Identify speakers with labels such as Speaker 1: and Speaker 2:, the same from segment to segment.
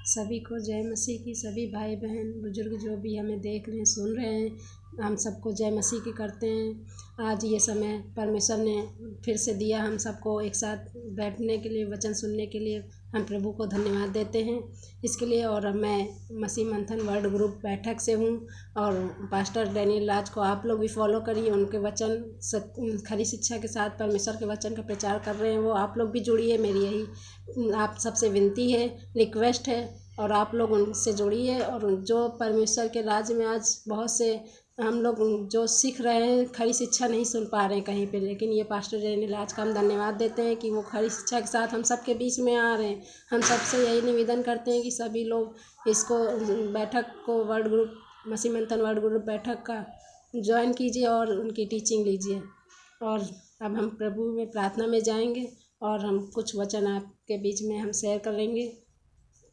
Speaker 1: सभी को जय मसीह की। सभी भाई बहन बुजुर्ग जो भी हमें देख रहे हैं सुन रहे हैं, हम सबको जय मसीह की करते हैं। आज ये समय परमेश्वर ने फिर से दिया हम सबको एक साथ बैठने के लिए, वचन सुनने के लिए। हम प्रभु को धन्यवाद देते हैं इसके लिए। और मैं मसीह मंथन वर्ल्ड ग्रुप बैठक से हूँ और पास्टर डैनियल राज को आप लोग भी फॉलो करिए। उनके वचन खरी शिक्षा के साथ परमेश्वर के वचन का प्रचार कर रहे हैं, वो आप लोग भी जुड़िए। मेरी यही आप सबसे विनती है, रिक्वेस्ट है, और आप लोग उनसे जुड़िए। और जो परमेश्वर के राज्य में आज बहुत से हम लोग जो सीख रहे हैं, खरी शिक्षा नहीं सुन पा रहे हैं कहीं पे, लेकिन ये पास्टर डैनियल राज का हम धन्यवाद देते हैं कि वो खरी शिक्षा के साथ हम सबके बीच में आ रहे हैं। हम सबसे यही निवेदन करते हैं कि सभी लोग इसको बैठक को वर्ल्ड ग्रुप मसीह मंथन वर्ल्ड ग्रुप बैठक का ज्वाइन कीजिए और उनकी टीचिंग लीजिए। और अब हम प्रभु में प्रार्थना में जाएंगे और हम कुछ वचन आपके बीच में हम शेयर करेंगे।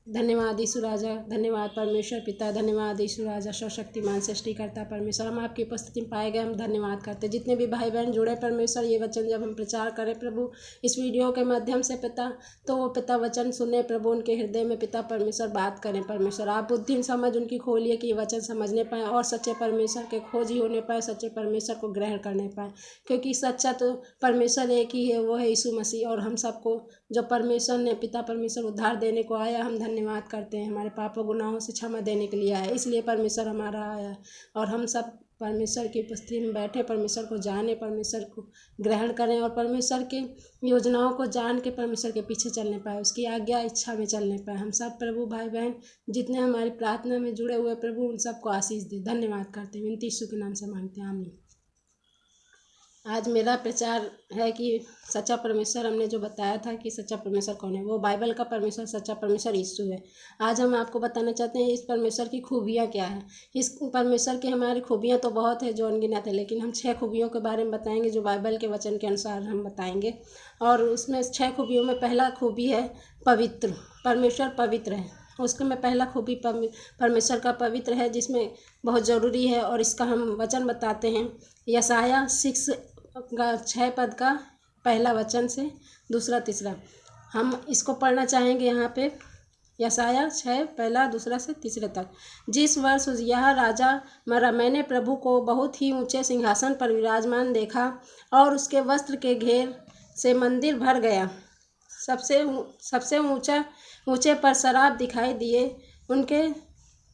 Speaker 1: धन्यवाद यीशु राजा, धन्यवाद परमेश्वर पिता, धन्यवाद यीशु राजा सर्वशक्तिमान सृष्टिकर्ता परमेश्वर। हम आपकी उपस्थिति में पाए गए, हम धन्यवाद करते। जितने भी भाई बहन जुड़े परमेश्वर, ये वचन जब हम प्रचार करें प्रभु इस वीडियो के माध्यम से पिता, तो वो पिता वचन सुने प्रभु, उनके हृदय में पिता परमेश्वर बात करें परमेश्वर। आप बुद्धि समझ उनकी खोलिए कि ये वचन समझने पाए और सच्चे परमेश्वर के खोजी होने पाए, सच्चे परमेश्वर को ग्रहण करने पाए। क्योंकि सच्चा तो परमेश्वर एक ही है, वो है यीशु मसीह। और हम सबको जो परमेश्वर ने पिता परमेश्वर उद्धार देने को आया, हम धन्यवाद करते हैं। हमारे पापों गुनाहों से क्षमा देने के लिए आया, इसलिए परमेश्वर हमारा आया। और हम सब परमेश्वर की उपस्थिति में बैठे परमेश्वर को जाने, परमेश्वर को ग्रहण करें और परमेश्वर के योजनाओं को जान के परमेश्वर के पीछे चलने पाए, उसकी आज्ञा इच्छा में चलने पाए। हम सब प्रभु भाई बहन जितने हमारी प्रार्थना में जुड़े हुए प्रभु, उन सबको आशीष दे। धन्यवाद करते हैं, विनती यीशु के नाम से मांगते हैं, आमीन। आज मेरा प्रचार है कि सच्चा परमेश्वर, हमने जो बताया था कि सच्चा परमेश्वर कौन है, वो बाइबल का परमेश्वर सच्चा परमेश्वर यीशु है। आज हम आपको बताना चाहते हैं इस परमेश्वर की खूबियाँ क्या है। इस परमेश्वर की हमारी खूबियाँ तो बहुत है जो अनगिनत है, लेकिन हम 6 खूबियों के बारे में बताएंगे जो बाइबल के वचन के अनुसार हम बताएंगे। और उसमें 6 खूबियों में पहला खूबी है पवित्र। परमेश्वर पवित्र है, उसके में पहला खूबी परमेश्वर का पवित्र है, जिसमें बहुत ज़रूरी है। और इसका हम वचन बताते हैं यशायाह 6 पद का पहला वचन से दूसरा तीसरा। हम इसको पढ़ना चाहेंगे यहाँ पे, यशायाह 6 पहला दूसरा से तीसरे तक। जिस वर्ष उजिय्याह राजा मरा, मैंने प्रभु को बहुत ही ऊंचे सिंहासन पर विराजमान देखा और उसके वस्त्र के घेर से मंदिर भर गया। सबसे ऊंचे पर शराब दिखाई दिए। उनके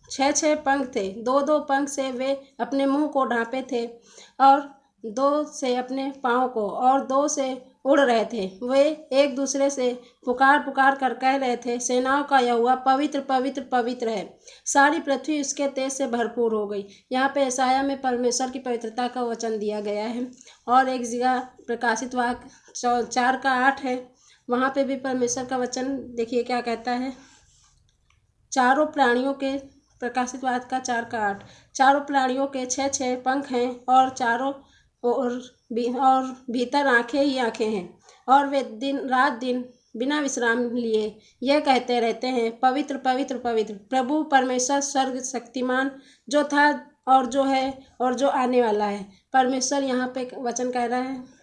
Speaker 1: 6 पंख थे, 2 पंख से वे अपने मुंह को ढांपे थे और 2 से अपने पाँव को, और 2 से उड़ रहे थे। वे एक दूसरे से पुकार कर कह रहे थे, सेनाओं का यहोवा पवित्र पवित्र पवित्र है, सारी पृथ्वी उसके तेज से भरपूर हो गई। यहाँ पे यशायाह में परमेश्वर की पवित्रता का वचन दिया गया है। और एक जगह प्रकाशित वाक्य 4:8 है, वहाँ पे भी परमेश्वर का वचन देखिए क्या कहता है। चारों प्राणियों के, प्रकाशित वाक्य का 4:8, चारों प्राणियों के 6 पंख हैं और चारों और भीतर आंखें ही आंखें हैं, और वे दिन बिना विश्राम लिए यह कहते रहते हैं, पवित्र पवित्र पवित्र प्रभु परमेश्वर सर्व शक्तिमान, जो था और जो है और जो आने वाला है। परमेश्वर यहाँ पे वचन कह रहा है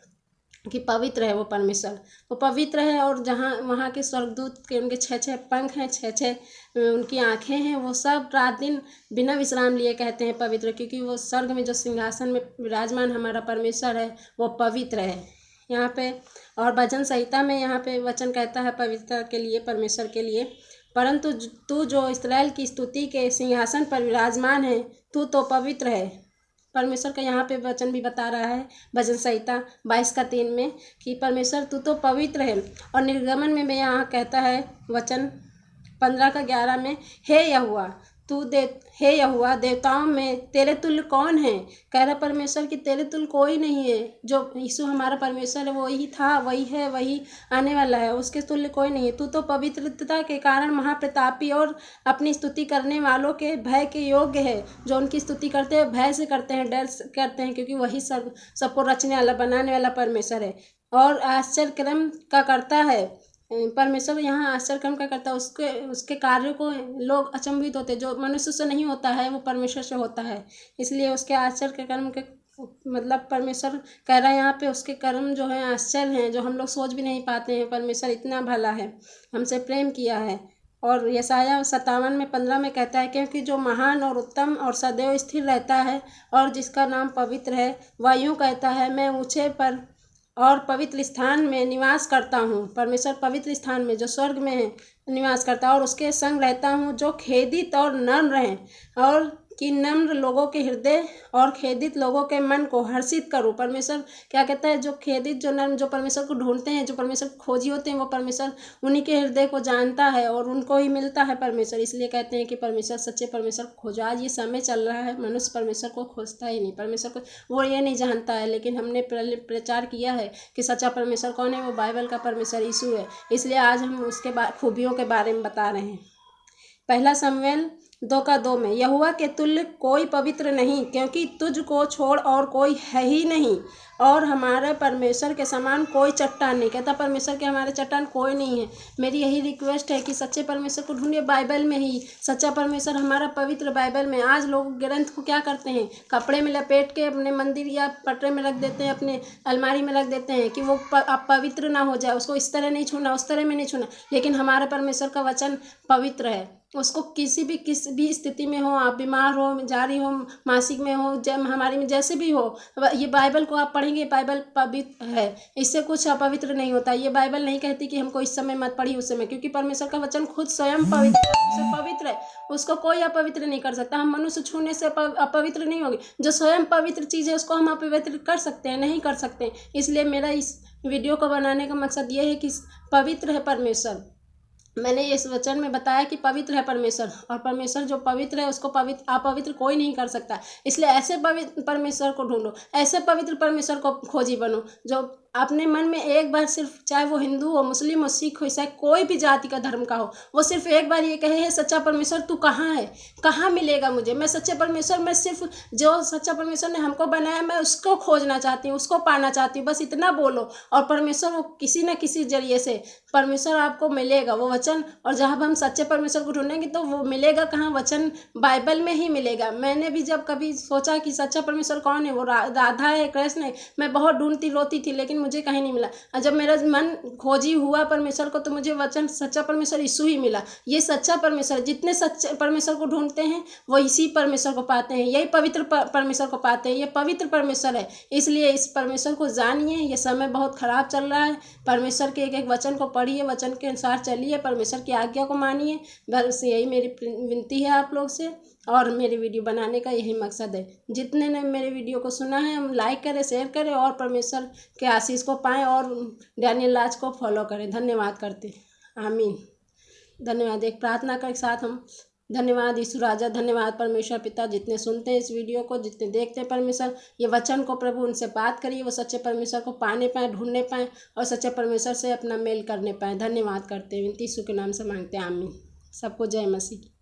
Speaker 1: कि पवित्र है वो परमेश्वर, वो पवित्र है। और जहाँ वहाँ के स्वर्गदूत के उनके 6 पंख हैं, 6 उनकी आँखें हैं, वो सब रात दिन बिना विश्राम लिए कहते हैं पवित्र, क्योंकि वो स्वर्ग में जो सिंहासन में विराजमान हमारा परमेश्वर है वो पवित्र है यहाँ पे। और भजन संहिता में यहाँ पे वचन कहता है पवित्रता के लिए, परमेश्वर के लिए, परंतु तू जो इस्राएल की स्तुति के सिंहासन पर विराजमान है, तू तो पवित्र है। परमेश्वर का यहाँ पे वचन भी बता रहा है भजन संहिता 22:3 में कि परमेश्वर तू तो पवित्र है। और निर्गमन में यहाँ कहता है वचन 15:11 में, हे यहोवा देवताओं में तेरे तुल्य कौन है। कह रहा परमेश्वर कि तेरे तुल्य कोई नहीं है। जो यीशु हमारा परमेश्वर है वही था, वही है, वही आने वाला है, उसके तुल्य कोई नहीं है। तू तो पवित्रता के कारण महाप्रतापी और अपनी स्तुति करने वालों के भय के योग्य है। जो उनकी स्तुति करते हैं भय से करते हैं, डर से करते हैं, क्योंकि वही सबको रचने वाला बनाने वाला परमेश्वर है। और आश्चर्य कर्म का करता है परमेश्वर, यहाँ आश्चर्य कर्म का करता है। उसके कार्यों को लोग अचंभित होते, जो मनुष्य से नहीं होता है वो परमेश्वर से होता है, इसलिए उसके आश्चर्य के कर्म के मतलब परमेश्वर कह रहा है यहाँ पे उसके कर्म जो है आश्चर्य हैं, जो हम लोग सोच भी नहीं पाते हैं। परमेश्वर इतना भला है, हमसे प्रेम किया है और यशायाह 57:15 में कहता है, क्योंकि जो महान और उत्तम और सदैव स्थिर रहता है और जिसका नाम पवित्र है, वह यूँ कहता है, मैं ऊँचे पर और पवित्र स्थान में निवास करता हूँ। परमेश्वर पवित्र स्थान में जो स्वर्ग में है निवास करता है, और उसके संग रहता हूँ जो खेदित और नम्र रहें, और कि नम्र लोगों के हृदय और खेदित लोगों के मन को हर्षित करूँ। परमेश्वर क्या कहता है, जो खेदित, जो नम्र, जो परमेश्वर को ढूंढते हैं, जो परमेश्वर खोजी होते हैं, वो परमेश्वर उन्हीं के हृदय को जानता है और उनको ही मिलता है परमेश्वर। इसलिए कहते हैं कि परमेश्वर, सच्चे परमेश्वर को खोजो। आज ये समय चल रहा है, मनुष्य परमेश्वर को खोजता ही नहीं, परमेश्वर को वो ये नहीं जानता है। लेकिन हमने प्रचार किया है कि सच्चा परमेश्वर कौन है, वो बाइबल का परमेश्वर यीशु है। इसलिए आज हम उसके खूबियों के बारे में बता रहे हैं। 1 शमूएल 2:2 में, यहोवा के तुल्य कोई पवित्र नहीं, क्योंकि तुझको छोड़ और कोई है ही नहीं, और हमारे परमेश्वर के समान कोई चट्टान नहीं। कहता परमेश्वर के हमारे चट्टान कोई नहीं है। मेरी यही रिक्वेस्ट है कि सच्चे परमेश्वर को ढूंढिए बाइबल में ही। सच्चा परमेश्वर हमारा पवित्र बाइबल में। आज लोग ग्रंथ को क्या करते हैं, कपड़े में लपेट के अपने मंदिर या पटरे में रख देते हैं, अपने अलमारी में रख देते हैं कि वो पवित्र ना हो जाए, उसको इस तरह नहीं छूना, उस तरह में नहीं छूना। लेकिन हमारे परमेश्वर का वचन पवित्र है। उसको किस भी स्थिति में हो, आप बीमार हो, जारी हो, मासिक में हो, हमारी में जैसे भी हो, ये बाइबल को आप पढ़ेंगे, बाइबल पवित्र है, इससे कुछ अपवित्र नहीं होता। ये बाइबल नहीं कहती कि हमको इस समय मत पढ़िए उस समय, क्योंकि परमेश्वर का वचन खुद स्वयं पवित्र है, उसको कोई अपवित्र नहीं कर सकता। हम मनुष्य छूने से अपवित्र नहीं होगी। जो स्वयं पवित्र चीज़ है उसको हम अपवित्र कर सकते हैं? नहीं कर सकते। इसलिए मेरा इस वीडियो को बनाने का मकसद ये है कि पवित्र है परमेश्वर। मैंने इस वचन में बताया कि पवित्र है परमेश्वर, और परमेश्वर जो पवित्र है उसको अपवित्र कोई नहीं कर सकता। इसलिए ऐसे पवित्र परमेश्वर को ढूंढो, ऐसे पवित्र परमेश्वर को खोजी बनो, जो अपने मन में एक बार सिर्फ, चाहे वो हिंदू हो, मुस्लिम हो, सिख हो, ईसाई, कोई भी जाति का धर्म का हो, वो सिर्फ एक बार ये कहे, है सच्चा परमेश्वर तू कहाँ है, कहाँ मिलेगा मुझे, मैं सच्चे परमेश्वर, मैं सिर्फ जो सच्चा परमेश्वर ने हमको बनाया मैं उसको खोजना चाहती हूँ, उसको पाना चाहती हूँ। बस इतना बोलो और परमेश्वर वो किसी न किसी जरिए से परमेश्वर आपको मिलेगा वो वचन। और जहाँ हम सच्चे परमेश्वर को ढूंढेंगे तो वो मिलेगा कहाँ, वचन बाइबल में ही मिलेगा। मैंने भी जब कभी सोचा कि सच्चा परमेश्वर कौन है, वो राधा है, कृष्ण है, मैं बहुत ढूंढती रोती थी, लेकिन मुझे कहीं नहीं मिला। और जब मेरा मन खोजी हुआ परमेश्वर को तो मुझे वचन सच्चा परमेश्वर यीशु ही मिला। ये सच्चा परमेश्वर, जितने सच्चे परमेश्वर को ढूंढते हैं वो इसी परमेश्वर को पाते हैं, यही पवित्र परमेश्वर को पाते हैं। ये पवित्र परमेश्वर है, इसलिए इस परमेश्वर को जानिए। ये समय बहुत खराब चल रहा है, परमेश्वर के एक एक वचन को पढ़िए, वचन के अनुसार चलिए, परमेश्वर की आज्ञा को मानिए। बस यही मेरी विनती है आप लोग से, और मेरी वीडियो बनाने का यही मकसद है। जितने ने मेरे वीडियो को सुना है, हम लाइक करें, शेयर करें, और परमेश्वर के आशीष को पाएँ, और डैनियल राज को फॉलो करें। धन्यवाद करते, आमीन। धन्यवाद। एक प्रार्थना के साथ हम धन्यवाद यीशु राजा, धन्यवाद परमेश्वर पिता, जितने सुनते हैं इस वीडियो को, जितने देखते हैं परमेश्वर, ये वचन को प्रभु उनसे बात करिए, वो सच्चे परमेश्वर को पाने पाएँ, ढूंढने पाएँ, और सच्चे परमेश्वर से अपना मेल करने पाएँ। धन्यवाद करते हैं, विनती यीशु के नाम से मांगते हैं, आमीन। सबको जय मसीह।